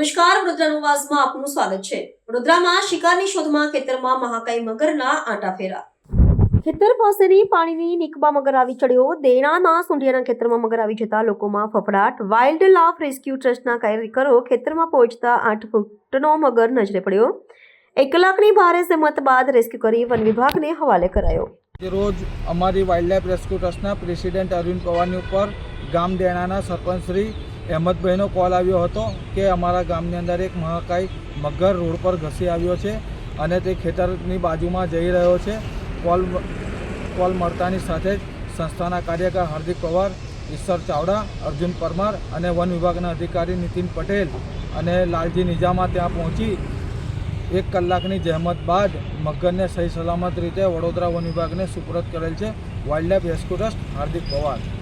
નમસ્કાર, વડોદરા ન્યૂઝમાં આપનું સ્વાગત છે। વડોદરામાં શિકારની શોધમાં ખેતરમાં મહાકાય મગરના આંટાફેરા। ખેતર પાસેની પાણીની નીકમાં મગર આવી ચડ્યો। દેણાના સુંઢિયાના ખેતરમાં મગર આવી જતા લોકોમાં ફફડાટ। વાઇલ્ડ લાઇફ રેસ્ક્યુ ટ્રસ્ટના કાર્યકરો ખેતરમાં પહોંચતા 8 ફૂટનો મગર નજરે પડ્યો। 1 કલાકની ભારે જહેમત બાદ રેસ્ક્યુ કરી વન વિભાગને હવાલે કરાયો। રોજ અમારી વાઇલ્ડ લાઇફ રેસ્ક્યુ ટ્રસ્ટના પ્રેસિડેન્ટ અરવિંદ પવારની ઉપર ગામ દેણાના સરપંચ શ્રી અહેમદભાઈનો કોલ આવ્યો હતો કે અમારા ગામની અંદર એક મહાકાય મગર રોડ પર ઘસી આવ્યો છે અને તે ખેતરની બાજુમાં જઈ રહ્યો છે। કોલ મળતાની સાથે જ સંસ્થાના કાર્યકર હાર્દિક પવાર, ઈશ્વર ચાવડા, અર્જુન પરમાર અને વન વિભાગના અધિકારી નીતિન પટેલ અને લાલજી નિજામા ત્યાં પહોંચી 1 કલાકની જહેમત બાદ મગરને સહી સલામત રીતે વડોદરા વન વિભાગને સુપરત કરેલ છે। વાઇલ્ડ લાઇફ રેસ્ક્યુ ટ્રસ્ટ હાર્દિક પવાર।